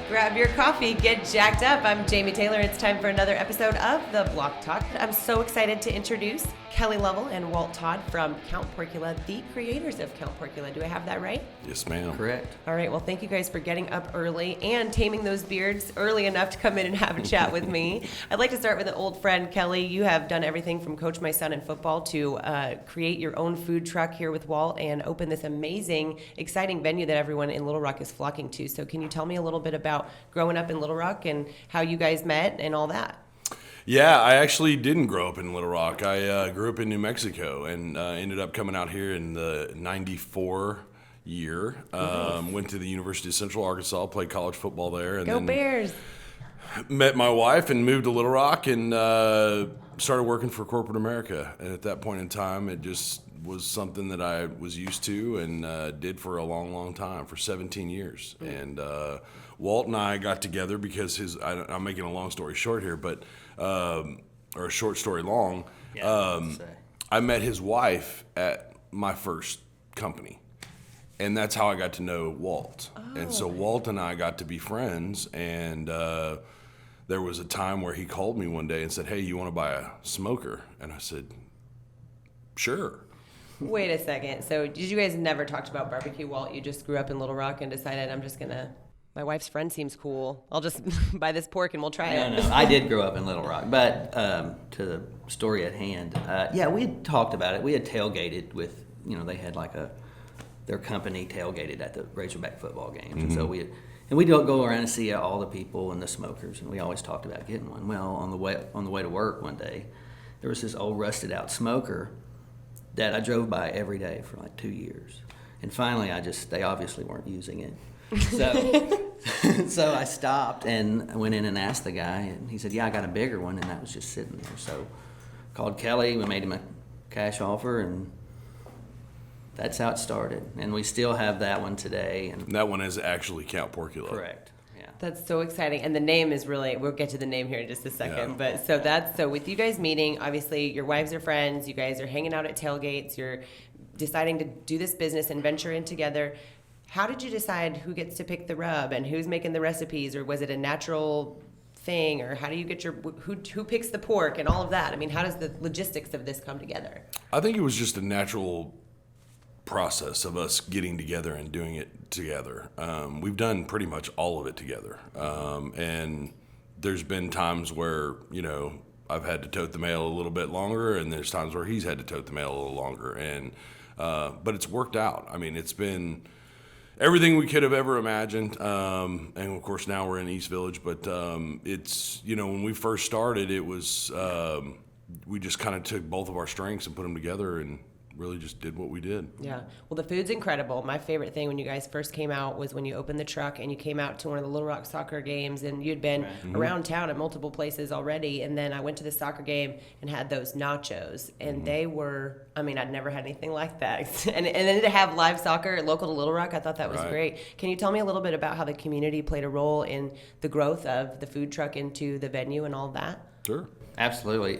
Grab your coffee, get jacked up. I'm Jamie Taylor. It's time for another episode of The Block Talk. I'm so excited to introduce Kelly Lovell and Walt Todd from Count Porkula, the creators of Count Porkula. Do I have that right? Yes, ma'am. Correct. All right. Well, thank you guys for getting up early and taming those beards early enough to come in and have a chat with me. I'd like to start with an old friend, Kelly. You have done everything from coach my son in football to create your own food truck here with Walt and open this amazing, exciting venue that everyone in Little Rock is flocking to. So can you tell me a little bit about growing up in Little Rock and how you guys met and all that? Yeah, I actually didn't grow up in Little Rock. I grew up in New Mexico and ended up coming out here in the 94 year. Went to the University of Central Arkansas, played college football there. And Go then Bears! Met my wife and moved to Little Rock and started working for corporate America. And at that point in time, it just was something that I was used to and did for a long, long time, for 17 years. And Walt and I got together because I'm making a long story short here, but or a short story long. I met his wife at my first company, and that's how I got to know Walt. And so Walt and I got to be friends, and there was a time where he called me one day and said, "Hey, you want to buy a smoker?" And I said, "Sure." Wait a second. So did you guys never talked about barbecue, Walt? You just grew up in Little Rock and decided, my wife's friend seems cool. I'll just buy this pork and we'll try it. No, I did grow up in Little Rock, but to the story at hand, we had talked about it. We had tailgated with, they had their company tailgated at the Razorback football games, and so we'd go around and see all the people and the smokers, and we always talked about getting one. Well, on the way to work one day, there was this old rusted out smoker that I drove by every day for like 2 years, and finally they obviously weren't using it. So I stopped and I went in and asked the guy, and he said, "Yeah, I got a bigger one," and that was just sitting there. So called Kelly, we made him a cash offer, and that's how it started. And we still have that one today. And that one is actually Count Porkula. Correct. Yeah. That's so exciting. And the name is really, we'll get to the name here in just a second. Yeah. But so with you guys meeting, obviously your wives are friends, you guys are hanging out at tailgates, you're deciding to do this business and venture in together. How did you decide who gets to pick the rub and who's making the recipes, or was it a natural thing, or how do you get who picks the pork and all of that? I mean, how does the logistics of this come together? I think it was just a natural process of us getting together and doing it together. We've done pretty much all of it together, and there's been times where I've had to tote the mail a little bit longer, and there's times where he's had to tote the mail a little longer, and but it's worked out. I mean, it's been everything we could have ever imagined, and of course now we're in East Village, but it's, when we first started, it was, we just kind of took both of our strengths and put them together and really just did what we did. Yeah. Well, the food's incredible. My favorite thing when you guys first came out was when you opened the truck and you came out to one of the Little Rock soccer games, and you'd been around town at multiple places already. And then I went to the soccer game and had those nachos, and they were, I'd never had anything like that. and then to have live soccer local to Little Rock, I thought that was great. Can you tell me a little bit about how the community played a role in the growth of the food truck into the venue and all that? Sure. Absolutely.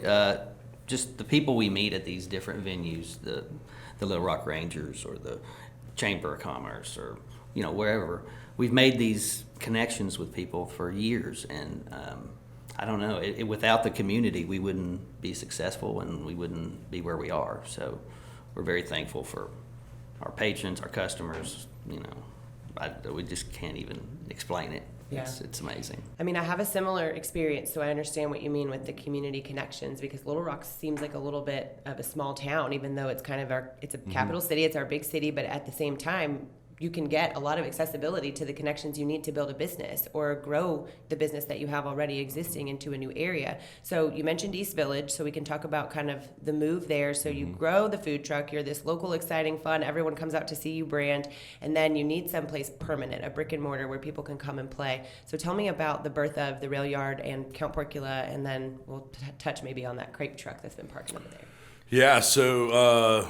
Just the people we meet at these different venues, the Little Rock Rangers or the Chamber of Commerce or, wherever. We've made these connections with people for years, and I don't know, without the community, we wouldn't be successful and we wouldn't be where we are. So we're very thankful for our patrons, our customers, we just can't even explain it. Yeah. It's amazing. I have a similar experience, so I understand what you mean with the community connections, because Little Rock seems like a little bit of a small town, even though it's kind of it's a capital city, it's our big city, but at the same time, you can get a lot of accessibility to the connections you need to build a business or grow the business that you have already existing into a new area. So you mentioned East Village, so we can talk about kind of the move there. So you grow the food truck, you're this local, exciting, fun, everyone comes out to see you brand, and then you need someplace permanent, a brick and mortar where people can come and play. So tell me about the birth of the Rail Yard and Count Porkula, and then we'll touch maybe on that crepe truck that's been parking over there. Yeah, so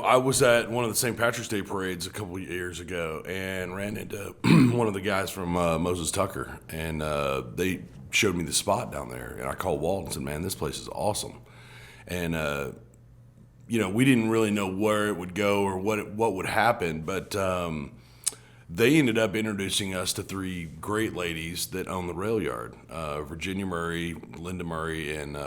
I was at one of the St. Patrick's Day parades a couple of years ago and ran into one of the guys from Moses Tucker, and they showed me the spot down there, and I called Walt and said, "Man, this place is awesome." And we didn't really know where it would go or what would happen, but they ended up introducing us to three great ladies that own the rail yard: Virginia Murray, Linda Murray, and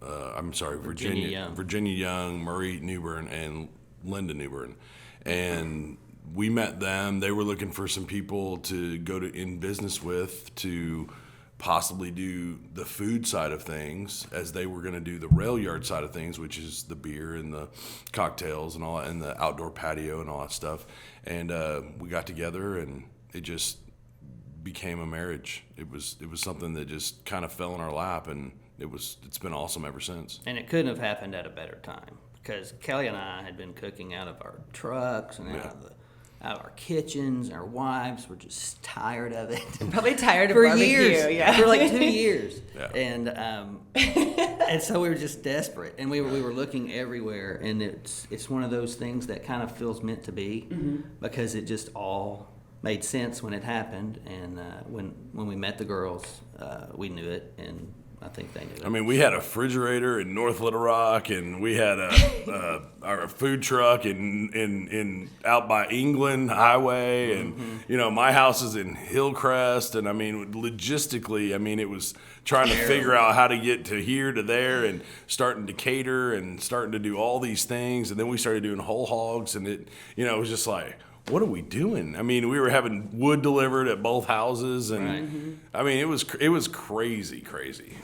Virginia Young, Murray Newbern, and Linda Newbern. And we met them. They were looking for some people to go in business with to possibly do the food side of things, as they were going to do the rail yard side of things, which is the beer and the cocktails and all that, and the outdoor patio and all that stuff. And we got together, and it just became a marriage. It was something that just kind of fell in our lap, and it's been awesome ever since. And it couldn't have happened at a better time, because Kelly and I had been cooking out of our trucks and out of our kitchens, and our wives were just tired of it. Probably tired of for barbecue, years. yeah. For like 2 years. Yeah. And so we were just desperate, and we were looking everywhere, and it's one of those things that kind of feels meant to be, because it just all made sense when it happened, and when we met the girls, we knew it, and I think they knew it. I mean, we had a refrigerator in North Little Rock, and we had our food truck in out by England Highway, and my house is in Hillcrest, and I mean, logistically, I mean, it was trying to figure out how to get to here to there, and starting to cater and starting to do all these things, and then we started doing whole hogs, and it was just like, what are we doing? I mean, we were having wood delivered at both houses, and I mean, it was crazy.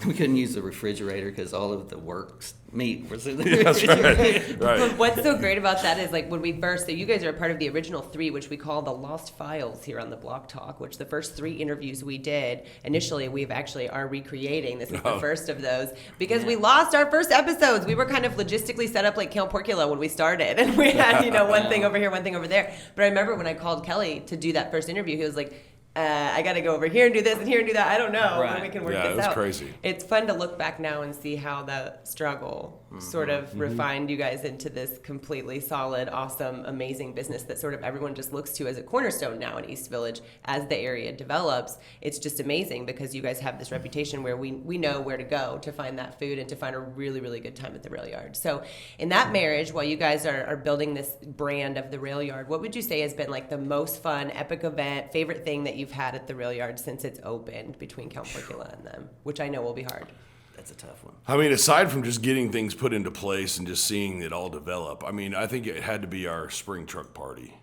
We couldn't use the refrigerator because all of the works meat was in the That's refrigerator. right. But what's so great about that is, like, when we first, so you guys are a part of the original 3, which we call the Lost Files here on the Block Talk, which the first 3 interviews we did, initially we've actually are recreating. This is the first of those, because we lost our first episodes. We were kind of logistically set up like Count Porkula when we started, and we had, one thing over here, one thing over there. But I remember when I called Kelly to do that first interview, he was like, I got to go over here and do this and here and do that. I don't know when we can work this out. Yeah, it was crazy. It's fun to look back now and see how the struggle sort of refined you guys into this completely solid, awesome, amazing business that sort of everyone just looks to as a cornerstone now in East Village as the area develops. It's just amazing because you guys have this reputation where we know where to go to find that food and to find a really, really good time at the rail yard. So in that marriage, while you guys are building this brand of the rail yard, what would you say has been like the most fun, epic event, favorite thing that you've had at the rail yard since it's opened between Count Porkula and them, which I know will be hard? That's a tough one. I mean, aside from just getting things put into place and just seeing it all develop, I mean, I think it had to be our spring truck party.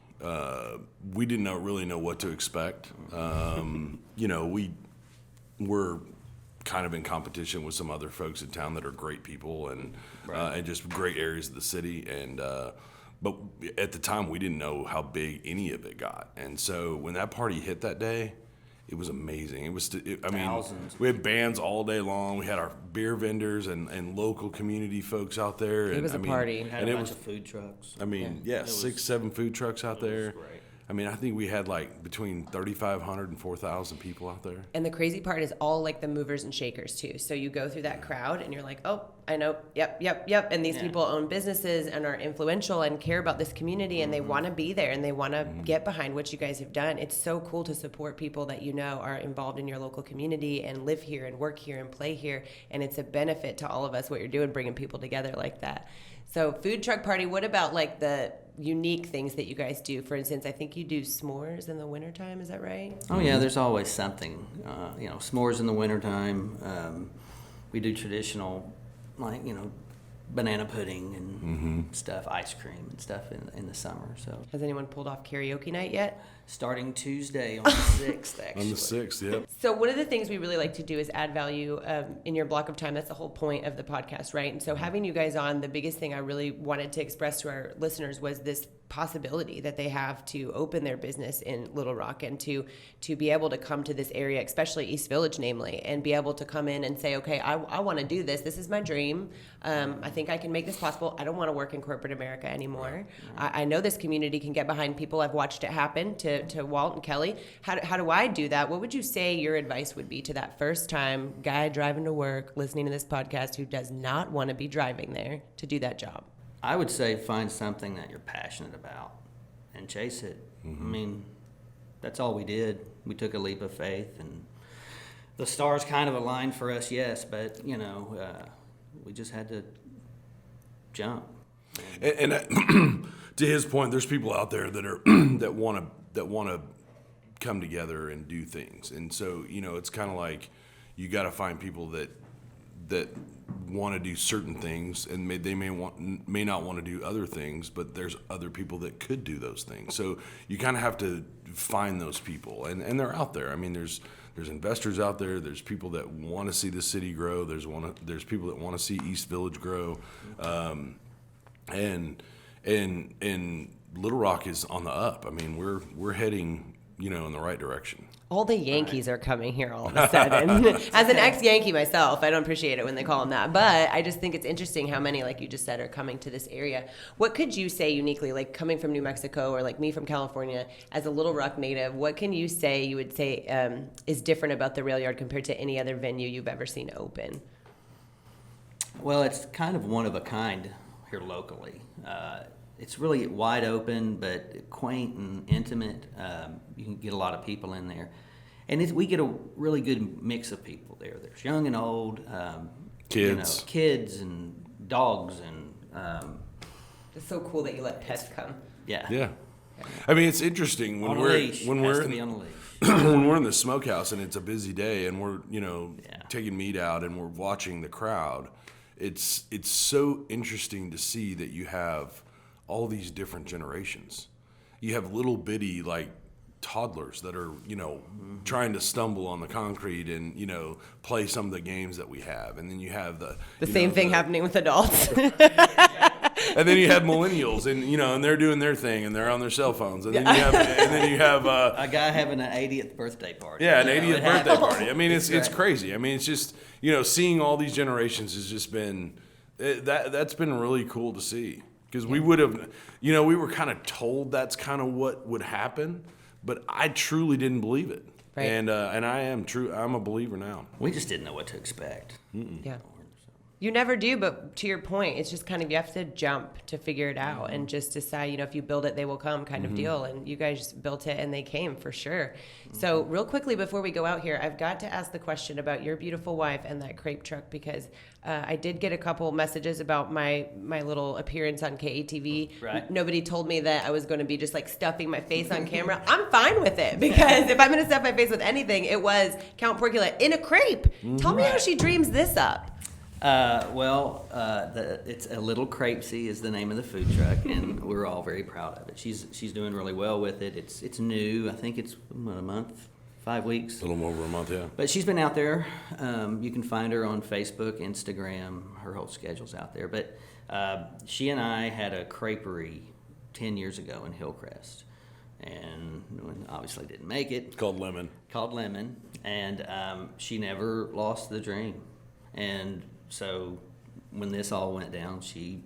We didn't really know what to expect. We were kind of in competition with some other folks in town that are great people and just great areas of the city. And but at the time, we didn't know how big any of it got. And so when that party hit that day, it was amazing. Thousands. We had bands all day long. We had our beer vendors and local community folks out there. It was a party. We had a bunch of food trucks. I mean, 6, 7 food trucks out there. Great. I mean, I think we had like between 3,500 and 4,000 people out there. And the crazy part is all like the movers and shakers too. So you go through that crowd and you're like, oh, I know, yep. And these people own businesses and are influential and care about this community and they want to be there and they want to get behind what you guys have done. It's so cool to support people that are involved in your local community and live here and work here and play here. And it's a benefit to all of us what you're doing, bringing people together like that. So food truck party, what about like the unique things that you guys do? For instance, I think you do s'mores in the wintertime, is that right? Oh yeah, there's always something. S'mores in the wintertime. We do traditional, like, banana pudding and stuff, ice cream and stuff in the summer. So Has anyone pulled off karaoke night yet? starting Tuesday on the 6th, actually. On the 6th, yep. So one of the things we really like to do is add value in your block of time. That's the whole point of the podcast, right? And so having you guys on, the biggest thing I really wanted to express to our listeners was this possibility that they have to open their business in Little Rock and to be able to come to this area, especially East Village, namely, and be able to come in and say, okay, I want to do this. This is my dream. I think I can make this possible. I don't want to work in corporate America anymore. I know this community can get behind people. I've watched it happen to Walt and Kelly. How do I do that? What would you say your advice would be to that first time guy driving to work, listening to this podcast, who does not want to be driving there to do that job? I would say find something that you're passionate about and chase it. I mean, that's all we did. We took a leap of faith, and the stars kind of aligned for us, yes, but, we just had to jump. And to his point, there's people out there that are that want to come together and do things. And so, it's kind of like you got to find people that want to do certain things, and they may not want to do other things, but there's other people that could do those things. So you kind of have to find those people, and they're out there. I mean, there's investors out there. There's people that want to see the city grow. There's people that want to see East Village grow, and Little Rock is on the up. I mean, we're heading, in the right direction. All the Yankees are coming here all of a sudden. As an ex-Yankee myself, I don't appreciate it when they call them that. But I just think it's interesting how many, like you just said, are coming to this area. What could you say uniquely, like coming from New Mexico or like me from California, as a Little Rock native, what can you say you would say is different about the Rail Yard compared to any other venue you've ever seen open? Well, it's kind of one of a kind here locally. It's really wide open, but quaint and intimate. You can get a lot of people in there. And we get a really good mix of people there. There's young and old, kids and dogs. And it's so cool that you let pets come. Yeah. I mean, it's interesting when we're in the smokehouse and it's a busy day and we're taking meat out and we're watching the crowd. It's so interesting to see that you have all these different generations. You have little bitty toddlers that are trying to stumble on the concrete and play some of the games that we have, and then you have the same thing happening with adults. And then you have millennials, and and they're doing their thing, and they're on their cell phones, and then you have a guy having an 80th birthday party. Yeah, an 80th birthday party. I mean, it's crazy. I mean, it's just seeing all these generations has just been that's been really cool to see, because we would have we were kind of told that's kind of what would happen, but I truly didn't believe it. Right. And I'm a believer now. We just didn't know what to expect. Yeah. You never do, but to your point, it's just kind of you have to jump to figure it out and just decide, if you build it, they will come kind of deal. And you guys built it and they came for sure. So real quickly before we go out here, I've got to ask the question about your beautiful wife and that crepe truck, because I did get a couple messages about my little appearance on KATV. Right. Nobody told me that I was going to be just stuffing my face on camera. I'm fine with it, because if I'm going to stuff my face with anything, it was Count Porkula in a crepe. Tell me how she dreams this up. It's a Little Crepesy is the name of the food truck, and we're all very proud of it. She's doing really well with it. It's new. I think it's a month, 5 weeks. A little more over a month, yeah. But she's been out there. You can find her on Facebook, Instagram. Her whole schedule's out there. But she and I had a creperie 10 years ago in Hillcrest, and obviously didn't make it. Called Lemon. And she never lost the dream. And so when this all went down, she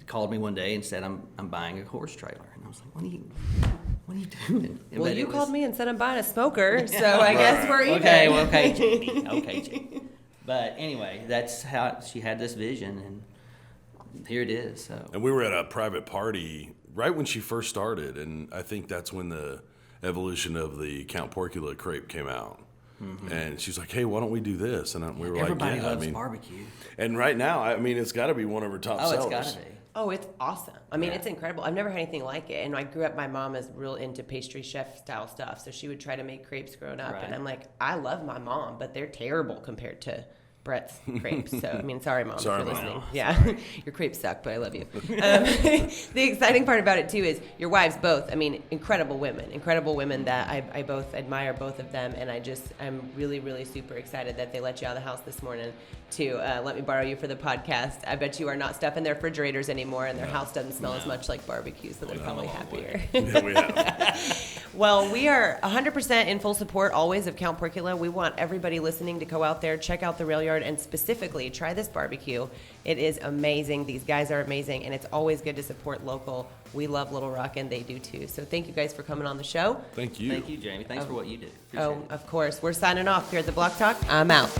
called me one day and said, I'm buying a horse trailer. And I was like, what are you doing? Well, you called me and said I'm buying a smoker, so I guess we're even. Okay, Jamie. But anyway, that's how she had this vision, and here it is. So. And we were at a private party right when she first started, and I think that's when the evolution of the Count Porkula crepe came out. Mm-hmm. And she's like, hey, why don't we do this? And we were Everybody loves barbecue. And right now, it's got to be one of her top sellers. Oh, it's got to be. Oh, it's awesome. I mean, it's incredible. I've never had anything like it. And I grew up, my mom is real into pastry chef style stuff. So she would try to make crepes growing up. Right. And I'm like, I love my mom, but they're terrible compared to Brett's crepes. So, I mean, sorry, Mom, for listening. Yeah, your crepes suck, but I love you. The exciting part about it, too, is your wives both, incredible women that I both admire, both of them. And I'm really, really super excited that they let you out of the house this morning to let me borrow you for the podcast. I bet you are not stuffing their refrigerators anymore, and their house doesn't smell as much like barbecue, so they're probably happier. Yeah, we have. Well, we are 100% in full support always of Count Porkula. We want everybody listening to go out there, check out the Rail Yard, and specifically try this barbecue. It is amazing. These guys are amazing, and it's always good to support local. We love Little Rock, and they do too. So thank you guys for coming on the show. Thank you. Thank you, Jamie. Thanks for what you do. Appreciate it. Of course. We're signing off here at the Block Talk. I'm out.